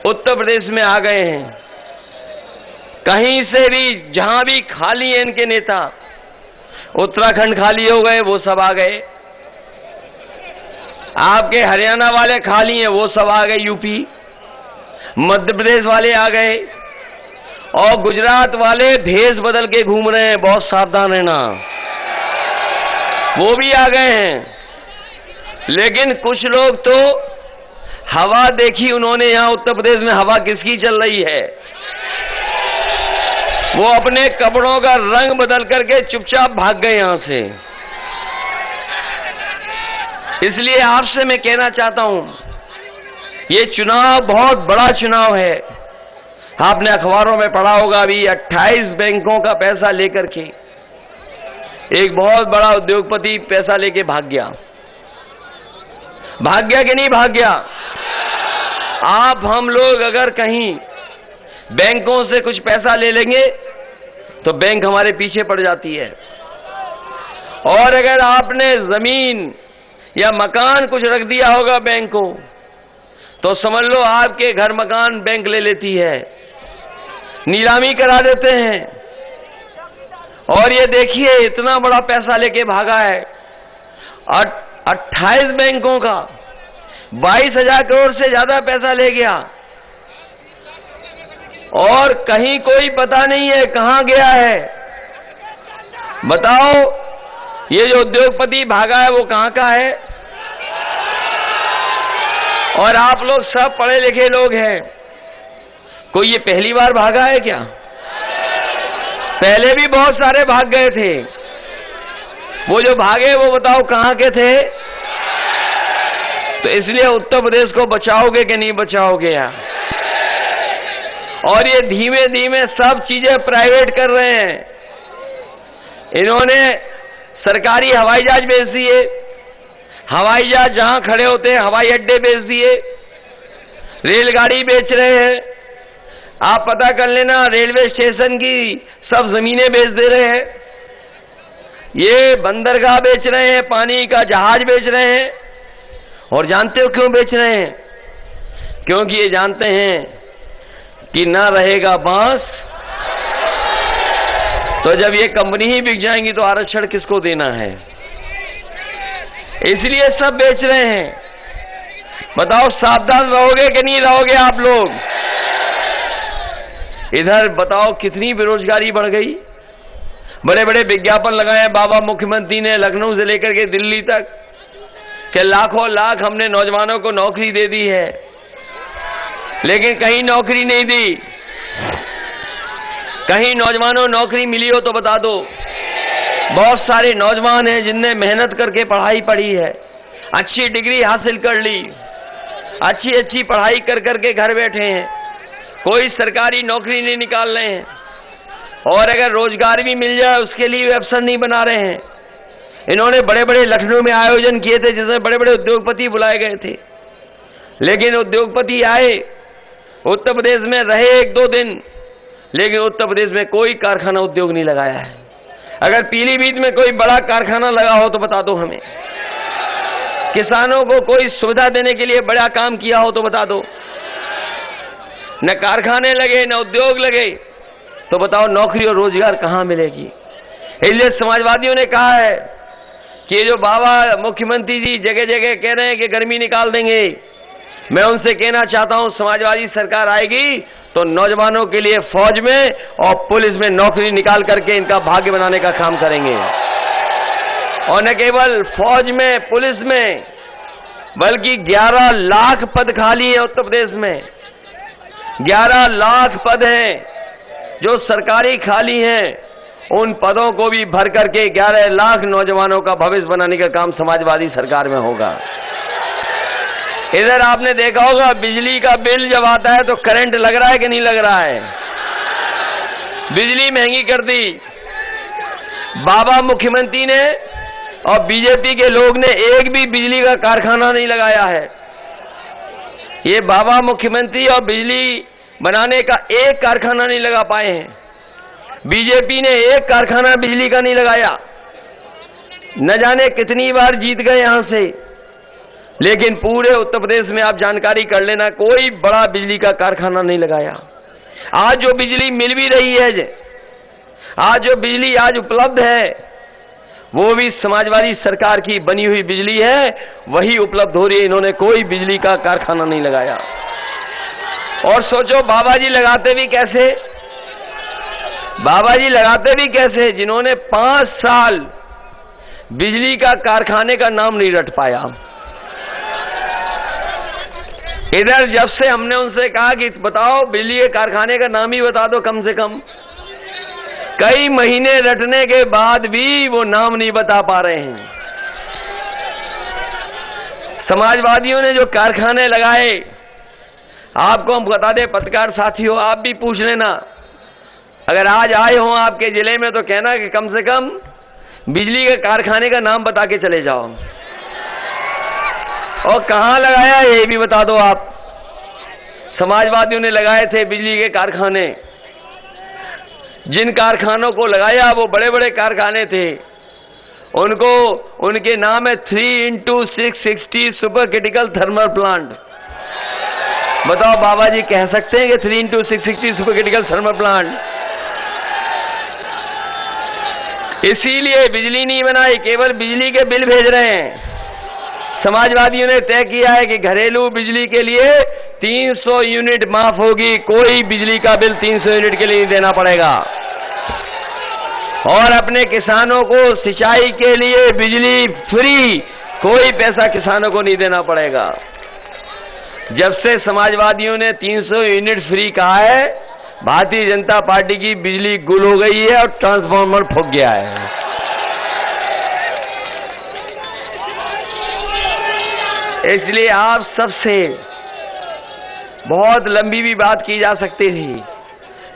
उत्तर प्रदेश में आ गए हैं। कहीं से भी जहां भी खाली है इनके नेता, उत्तराखंड खाली हो गए, वो सब आ गए। आपके हरियाणा वाले खाली हैं, वो सब आ गए। यूपी, मध्य प्रदेश वाले आ गए, और गुजरात वाले भेष बदल के घूम रहे हैं, बहुत सावधान रहना, वो भी आ गए हैं। लेकिन कुछ लोग तो हवा देखी उन्होंने, यहां उत्तर प्रदेश में हवा किसकी चल रही है, वो अपने कपड़ों का रंग बदल करके चुपचाप भाग गए यहां से। इसलिए आपसे मैं कहना चाहता हूं, ये चुनाव बहुत बड़ा चुनाव है। आपने अखबारों में पढ़ा होगा, अभी 28 बैंकों का पैसा लेकर के एक बहुत बड़ा उद्योगपति पैसा लेके भाग गया। भाग गया कि नहीं भाग गया? आप हम लोग अगर कहीं बैंकों से कुछ पैसा ले लेंगे तो बैंक हमारे पीछे पड़ जाती है। और अगर आपने जमीन या मकान कुछ रख दिया होगा बैंक को, तो समझ लो आपके घर मकान बैंक ले लेती है, नीलामी करा देते हैं। और ये देखिए, इतना बड़ा पैसा लेके भागा है, 28 बैंकों का 22,000 करोड़ से ज्यादा पैसा ले गया और कहीं कोई पता नहीं है कहां गया है। बताओ, ये जो उद्योगपति भागा है वो कहां का है? और आप लोग सब पढ़े लिखे लोग हैं, कोई ये पहली बार भागा है क्या? पहले भी बहुत सारे भाग गए थे। वो जो भागे वो बताओ कहां के थे? तो इसलिए उत्तर प्रदेश को बचाओगे कि नहीं बचाओगे यार? और ये धीमे धीमे सब चीजें प्राइवेट कर रहे हैं। इन्होंने सरकारी हवाई जहाज बेच दिए, हवाई जहाज जहां खड़े होते हैं हवाई अड्डे बेच दिए, रेलगाड़ी बेच रहे हैं। आप पता कर लेना, रेलवे स्टेशन की सब जमीनें बेच दे रहे हैं, ये बंदरगाह बेच रहे हैं, पानी का जहाज बेच रहे हैं। और जानते हो क्यों बेच रहे हैं? क्योंकि ये जानते हैं कि ना रहेगा बांस, तो जब ये कंपनी ही बिक जाएंगी तो आरक्षण किसको देना है? इसलिए सब बेच रहे हैं। बताओ, सावधान रहोगे कि नहीं रहोगे आप लोग? इधर बताओ कितनी बेरोजगारी बढ़ गई। बड़े बड़े विज्ञापन लगाए बाबा मुख्यमंत्री ने लखनऊ से लेकर के दिल्ली तक कि लाखों लाख हमने नौजवानों को नौकरी दे दी है, लेकिन कहीं नौकरी नहीं दी। कहीं नौजवानों नौकरी मिली हो तो बता दो। बहुत सारे नौजवान हैं जिनने मेहनत करके पढ़ाई पढ़ी है, अच्छी डिग्री हासिल कर ली, अच्छी अच्छी पढ़ाई कर करके घर बैठे हैं, कोई सरकारी नौकरी नहीं निकाल रहे हैं, और अगर रोजगार भी मिल जाए उसके लिए अवसर नहीं बना रहे हैं। इन्होंने बड़े बड़े लखनऊ में आयोजन किए थे जिसमें बड़े बड़े उद्योगपति बुलाए गए थे, लेकिन उद्योगपति आए, उत्तर प्रदेश में रहे 1-2 दिन, लेकिन उत्तर प्रदेश में कोई कारखाना उद्योग नहीं लगाया है। अगर पीलीभीत में कोई बड़ा कारखाना लगा हो तो बता दो हमें। किसानों को कोई सुविधा देने के लिए बड़ा काम किया हो तो बता दो। न कारखाने लगे न उद्योग लगे, तो बताओ नौकरी और रोजगार कहां मिलेगी? इसलिए समाजवादियों ने कहा है कि ये जो बाबा मुख्यमंत्री जी जगह जगह कह रहे हैं कि गर्मी निकाल देंगे, मैं उनसे कहना चाहता हूं समाजवादी सरकार आएगी तो नौजवानों के लिए फौज में और पुलिस में नौकरी निकाल करके इनका भाग्य बनाने का काम करेंगे। और न केवल फौज में पुलिस में, बल्कि 11 लाख पद खाली हैं उत्तर प्रदेश में। 11 लाख पद हैं जो सरकारी खाली हैं, उन पदों को भी भर करके 11 लाख नौजवानों का भविष्य बनाने का काम समाजवादी सरकार में होगा। इधर आपने देखा होगा बिजली का बिल जब आता है तो करंट लग रहा है कि नहीं लग रहा है? बिजली महंगी कर दी बाबा मुख्यमंत्री ने, और बीजेपी के लोग ने एक भी बिजली का कारखाना नहीं लगाया है। ये बाबा मुख्यमंत्री और बिजली बनाने का एक कारखाना नहीं लगा पाए हैं। बीजेपी ने एक कारखाना बिजली का नहीं लगाया, न जाने कितनी बार जीत गए यहां से, लेकिन पूरे उत्तर प्रदेश में आप जानकारी कर लेना, कोई बड़ा बिजली का कारखाना नहीं लगाया। आज जो बिजली मिल भी रही है, आज जो बिजली आज उपलब्ध है, वो भी समाजवादी सरकार की बनी हुई बिजली है, वही उपलब्ध हो रही है। इन्होंने कोई बिजली का कारखाना नहीं लगाया। और सोचो बाबा जी लगाते भी कैसे? बाबा जी लगाते भी कैसे जिन्होंने 5 साल बिजली का कारखाने का नाम नहीं रट पाया। इधर जब से हमने उनसे कहा कि बताओ बिजली के कारखाने का नाम ही बता दो कम से कम, कई महीने रटने के बाद भी वो नाम नहीं बता पा रहे हैं। समाजवादियों ने जो कारखाने लगाए, आपको हम बता दें पत्रकार साथियों, आप भी पूछ लेना, अगर आज आए हो आपके जिले में तो कहना कि कम से कम बिजली के कारखाने का नाम बता के चले जाओ, और कहां लगाया ये भी बता दो आप। समाजवादियों ने लगाए थे बिजली के कारखाने, जिन कारखानों को लगाया वो बड़े बड़े कारखाने थे, उनको उनके नाम है 3x660 super critical thermal plant. बताओ बाबा जी कह सकते हैं कि 3x660 super critical thermal plant? इसीलिए बिजली नहीं बनाई, केवल बिजली के बिल भेज रहे हैं। समाजवादियों ने तय किया है कि घरेलू बिजली के लिए 300 यूनिट माफ होगी, कोई बिजली का बिल 300 यूनिट के लिए नहीं देना पड़ेगा। और अपने किसानों को सिंचाई के लिए बिजली फ्री, कोई पैसा किसानों को नहीं देना पड़ेगा। जब से समाजवादियों ने 300 यूनिट फ्री कहा है, भारतीय जनता पार्टी की बिजली गुल हो गई है और ट्रांसफार्मर फूक गया है। इसलिए आप सबसे बहुत लंबी भी बात की जा सकती थी,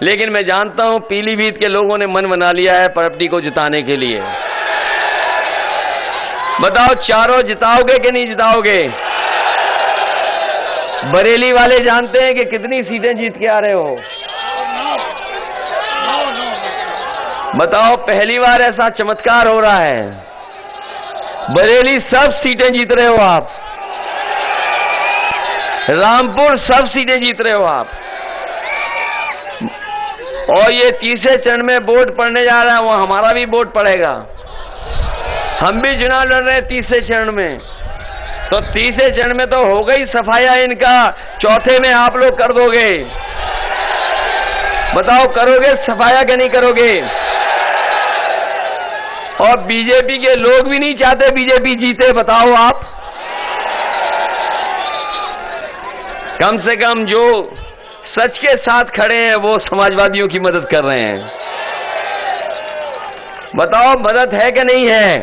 लेकिन मैं जानता हूं पीलीभीत के लोगों ने मन बना लिया है प्रॉपर्टी को जिताने के लिए। बताओ चारों जिताओगे कि नहीं जिताओगे? बरेली वाले जानते हैं कि कितनी सीटें जीत के आ रहे हो? बताओ, पहली बार ऐसा चमत्कार हो रहा है। बरेली सब सीटें जीत रहे हो आप, रामपुर सब सीटें जीत रहे हो आप, और ये तीसरे चरण में वोट पड़ने जा रहा है, वो हमारा भी वोट पड़ेगा। हम भी चुनाव लड़ रहे हैं तीसरे चरण में, तो तीसरे चरण में तो हो गई सफाया इनका, चौथे में आप लोग कर दोगे। बताओ करोगे सफाया क्या नहीं करोगे? और बीजेपी के लोग भी नहीं चाहते बीजेपी जीते, बताओ आप। कम से कम जो सच के साथ खड़े हैं वो समाजवादियों की मदद कर रहे हैं। बताओ मदद है कि नहीं है?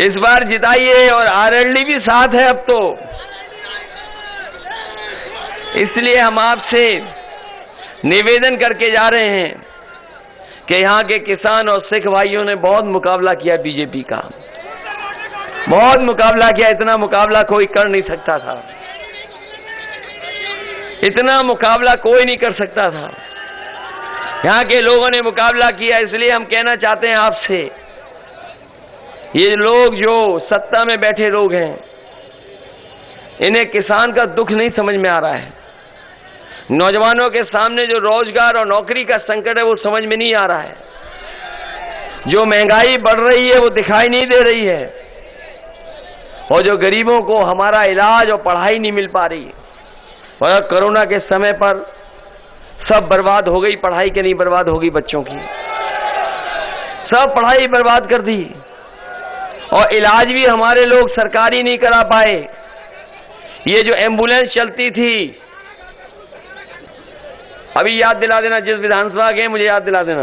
इस बार जिताइए, और आरएलडी भी साथ है अब तो। इसलिए हम आपसे निवेदन करके जा रहे हैं कि यहाँ के किसान और सिख भाइयों ने बहुत मुकाबला किया बीजेपी का, बहुत मुकाबला किया। इतना मुकाबला कोई कर नहीं सकता था, इतना मुकाबला कोई नहीं कर सकता था। यहाँ के लोगों ने मुकाबला किया। इसलिए हम कहना चाहते हैं आपसे, ये लोग जो सत्ता में बैठे लोग हैं, इन्हें किसान का दुख नहीं समझ में आ रहा है। नौजवानों के सामने जो रोजगार और नौकरी का संकट है वो समझ में नहीं आ रहा है। जो महंगाई बढ़ रही है वो दिखाई नहीं दे रही है, और जो गरीबों को हमारा इलाज और पढ़ाई नहीं मिल पा रही। और कोरोना के समय पर सब बर्बाद हो गई, पढ़ाई के नहीं बर्बाद हो गई, बच्चों की सब पढ़ाई बर्बाद कर दी, और इलाज भी हमारे लोग सरकारी नहीं करा पाए। ये जो एम्बुलेंस चलती थी, अभी याद दिला देना, जिस विधानसभा गए मुझे याद दिला देना।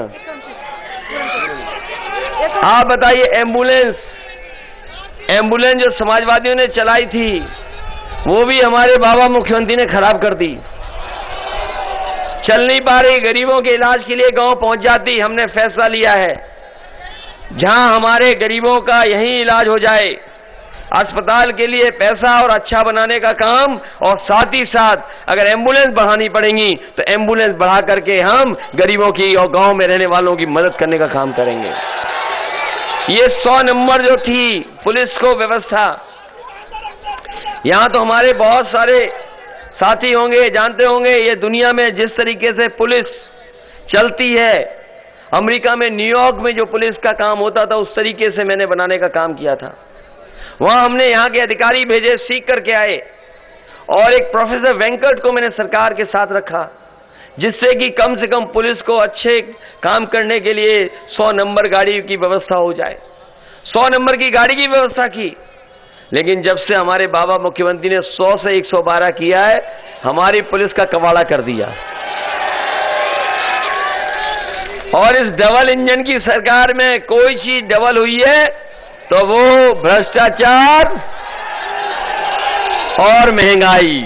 आप बताइए, एम्बुलेंस जो समाजवादियों ने चलाई थी वो भी हमारे बाबा मुख्यमंत्री ने खराब कर दी, चल नहीं पा रही। गरीबों के इलाज के लिए गांव पहुंच जाती। हमने फैसला लिया है जहां हमारे गरीबों का यहीं इलाज हो जाए, अस्पताल के लिए पैसा और अच्छा बनाने का काम, और साथ ही साथ अगर एम्बुलेंस बढ़ानी पड़ेंगी तो एम्बुलेंस बढ़ा करके हम गरीबों की और गांव में रहने वालों की मदद करने का काम करेंगे। ये 100 नंबर जो थी पुलिस को व्यवस्था, यहां तो हमारे बहुत सारे साथी होंगे, जानते होंगे ये दुनिया में जिस तरीके से पुलिस चलती है, अमेरिका में न्यूयॉर्क में जो पुलिस का काम होता था उस तरीके से मैंने बनाने का काम किया था। वहां हमने यहाँ के अधिकारी भेजे, सीख करके आए, और एक प्रोफेसर वेंकट को मैंने सरकार के साथ रखा, जिससे कि कम से कम पुलिस को अच्छे काम करने के लिए 100 नंबर गाड़ी की व्यवस्था हो जाए। 100 नंबर की गाड़ी की व्यवस्था की। लेकिन जब से हमारे बाबा मुख्यमंत्री ने 100 से 112 किया है, हमारी पुलिस का कबाड़ा कर दिया। और इस डबल इंजन की सरकार में कोई चीज डबल हुई है तो वो भ्रष्टाचार और महंगाई।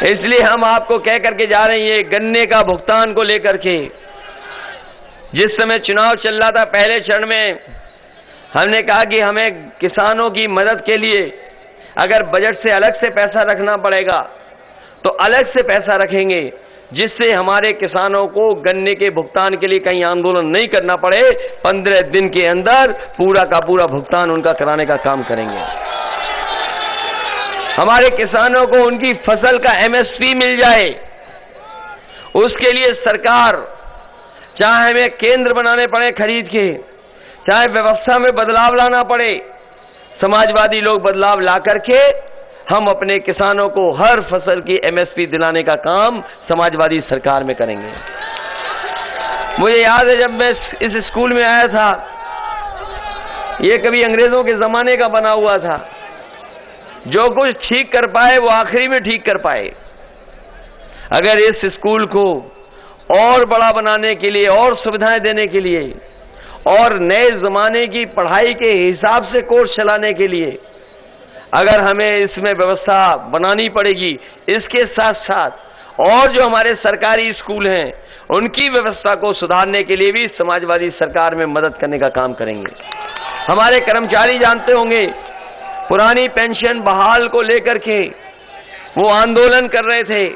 इसलिए हम आपको कह करके जा रहे हैं, गन्ने का भुगतान को लेकर के जिस समय चुनाव चल रहा था, पहले चरण में हमने कहा कि हमें किसानों की मदद के लिए अगर बजट से अलग से पैसा रखना पड़ेगा तो अलग से पैसा रखेंगे, जिससे हमारे किसानों को गन्ने के भुगतान के लिए कहीं आंदोलन नहीं करना पड़े। 15 दिन के अंदर पूरा का पूरा भुगतान उनका कराने का काम करेंगे। हमारे किसानों को उनकी फसल का एमएसपी मिल जाए, उसके लिए सरकार, चाहे हमें केंद्र बनाने पड़े खरीद के, चाहे व्यवस्था में बदलाव लाना पड़े, समाजवादी लोग बदलाव ला करके हम अपने किसानों को हर फसल की एमएसपी दिलाने का काम समाजवादी सरकार में करेंगे। मुझे याद है जब मैं इस स्कूल में आया था, ये कभी अंग्रेजों के जमाने का बना हुआ था। जो कुछ ठीक कर पाए वो आखिरी में ठीक कर पाए। अगर इस स्कूल को और बड़ा बनाने के लिए, और सुविधाएं देने के लिए, और नए जमाने की पढ़ाई के हिसाब से कोर्स चलाने के लिए अगर हमें इसमें व्यवस्था बनानी पड़ेगी, इसके साथ साथ और जो हमारे सरकारी स्कूल हैं उनकी व्यवस्था को सुधारने के लिए भी समाजवादी सरकार में मदद करने का काम करेंगे। हमारे कर्मचारी जानते होंगे, पुरानी पेंशन बहाल को लेकर के वो आंदोलन कर रहे थे।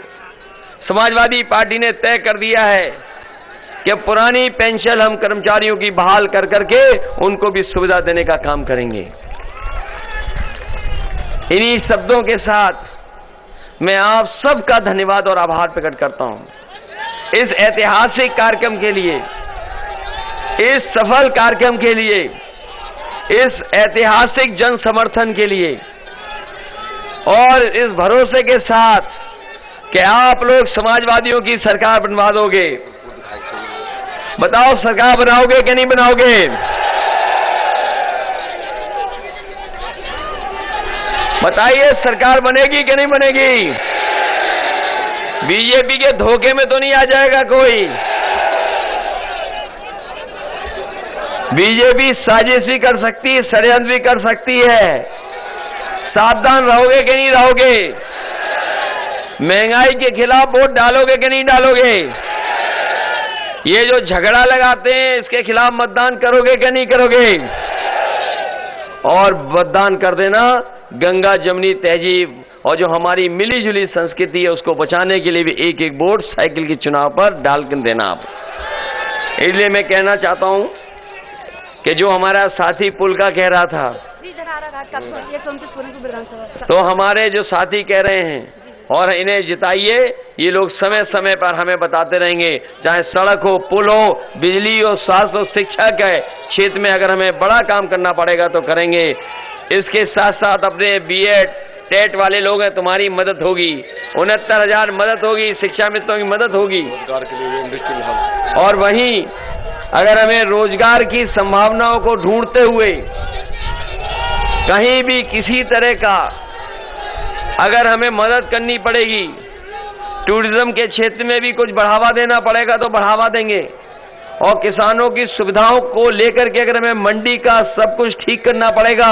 समाजवादी पार्टी ने तय कर दिया है कि पुरानी पेंशन हम कर्मचारियों की बहाल कर करके उनको भी सुविधा देने का काम करेंगे। इन्हीं शब्दों के साथ मैं आप सबका धन्यवाद और आभार प्रकट करता हूं इस ऐतिहासिक कार्यक्रम के लिए, इस सफल कार्यक्रम के लिए, इस ऐतिहासिक जन समर्थन के लिए, और इस भरोसे के साथ कि आप लोग समाजवादियों की सरकार बनवा दोगे। बताओ, सरकार बनाओगे कि नहीं बनाओगे? बताइए, सरकार बनेगी कि नहीं बनेगी? बीजेपी के धोखे में तो नहीं आ जाएगा कोई? बीजेपी साजिश भी कर सकती है, षड्यंत्र भी कर सकती है। सावधान रहोगे कि नहीं रहोगे? महंगाई के खिलाफ वोट डालोगे कि नहीं डालोगे? ये जो झगड़ा लगाते हैं इसके खिलाफ मतदान करोगे कि नहीं करोगे? और मतदान कर देना, गंगा जमुनी तहजीब और जो हमारी मिली जुली संस्कृति है उसको बचाने के लिए भी एक एक वोट साइकिल के चुनाव पर डाल कर देना आप। इसलिए मैं कहना चाहता हूं कि जो हमारा साथी पुल का कह रहा था, तो हमारे जो साथी कह रहे हैं और इन्हें जिताइए, ये लोग समय समय पर हमें बताते रहेंगे, चाहे सड़क हो, पुल हो, बिजली हो, स्वास्थ्य हो, शिक्षा के क्षेत्र में अगर हमें बड़ा काम करना पड़ेगा तो करेंगे। इसके साथ साथ अपने बीएड टेट वाले लोग हैं, तुम्हारी मदद होगी, 69,000 मदद होगी, शिक्षा मित्रों की मदद होगी। और वहीं अगर हमें रोजगार की संभावनाओं को ढूंढते हुए कहीं भी किसी तरह का अगर हमें मदद करनी पड़ेगी, टूरिज्म के क्षेत्र में भी कुछ बढ़ावा देना पड़ेगा तो बढ़ावा देंगे। और किसानों की सुविधाओं को लेकर के अगर हमें मंडी का सब कुछ ठीक करना पड़ेगा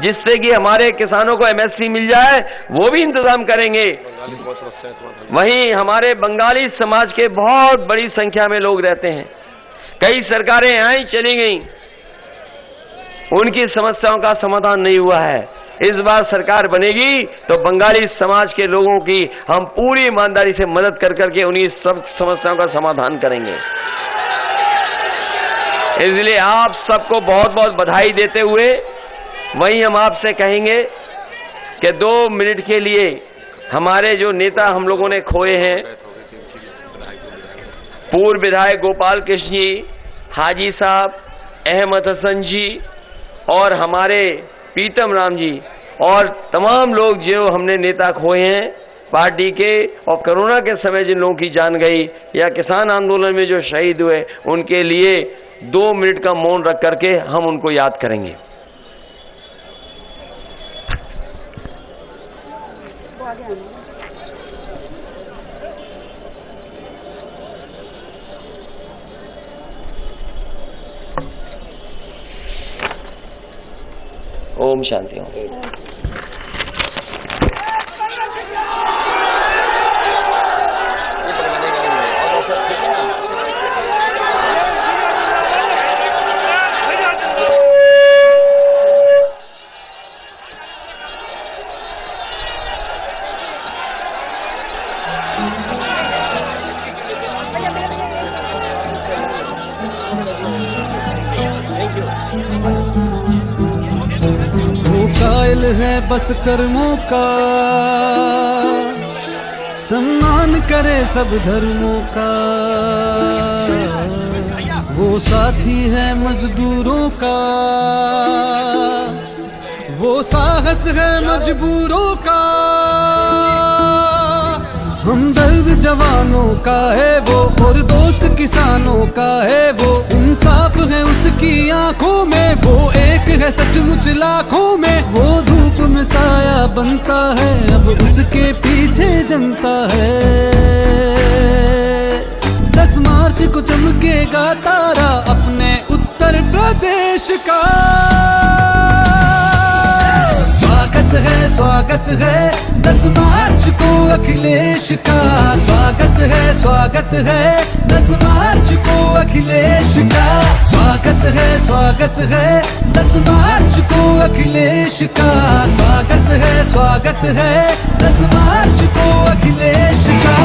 जिससे कि हमारे किसानों को एमएसपी मिल जाए, वो भी इंतजाम करेंगे। वहीं हमारे बंगाली समाज के बहुत बड़ी संख्या में लोग रहते हैं। कई सरकारें आई चली गई, उनकी समस्याओं का समाधान नहीं हुआ है। इस बार सरकार बनेगी तो बंगाली समाज के लोगों की हम पूरी ईमानदारी से मदद कर करके उन्हीं सब समस्याओं का समाधान करेंगे। इसलिए आप सबको बहुत बहुत बधाई देते हुए वहीं हम आपसे कहेंगे कि 2 मिनट के लिए हमारे जो नेता हम लोगों ने खोए हैं, पूर्व विधायक गोपाल कृष्ण जी, हाजी साहब, अहमद हसन जी और हमारे पीतम राम जी और तमाम लोग जो हमने नेता खोए हैं पार्टी के, और कोरोना के समय जिन लोगों की जान गई या किसान आंदोलन में जो शहीद हुए, उनके लिए 2 मिनट का मौन रख करके हम उनको याद करेंगे। ओम शांति। कायल है बस कर्मों का, सम्मान करे सब धर्मों का, वो साथी है मजदूरों का, वो साहस है मजबूरों का, हमदर्द जवानों का है वो, और दोस्त किसानों का है वो, इंसाफ है उसकी आंखों में, वो एक है सचमुच लाखों में, वो धूप में साया बनता है, अब उसके पीछे जनता है। 10 मार्च को चमकेगा तारा अपने उत्तर प्रदेश का, स्वागत है 10 मार्च को अखिलेश का, स्वागत है 10 मार्च को अखिलेश का, स्वागत है 10 मार्च को अखिलेश का, स्वागत है 10 मार्च को अखिलेश का।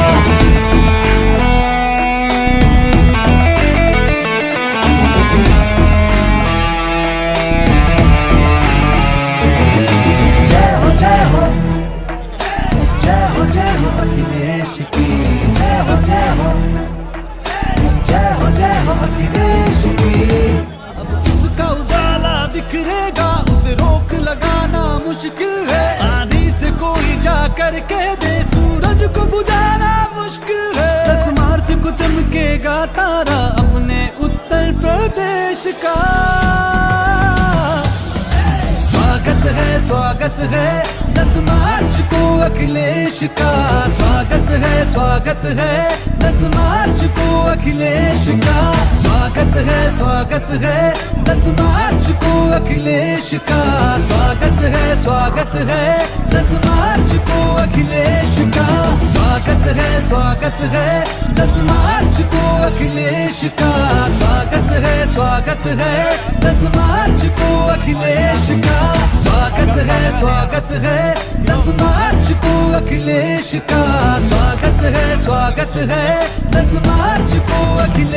अखिलेश की जय हो अखिलेश की। अब उसका उजाला बिखरेगा, उसे रोक लगाना मुश्किल है, आंधी से कोई जा कर कह दे सूरज को बुझाना मुश्किल है। 10 मार्च को चमकेगा तारा अपने उत्तर प्रदेश का, स्वागत है 10 मार्च को अखिलेश का, स्वागत है 10 मार्च को अखिलेश का, स्वागत है 10 मार्च को अखिलेश का, स्वागत है 10 मार्च को अखिलेश का, स्वागत है 10 मार्च को अखिलेश का, स्वागत है 10 मार्च को अखिलेश का, स्वागत है 10 मार्च को अखिलेश का, स्वागत है 10 मार्च को अखिलेश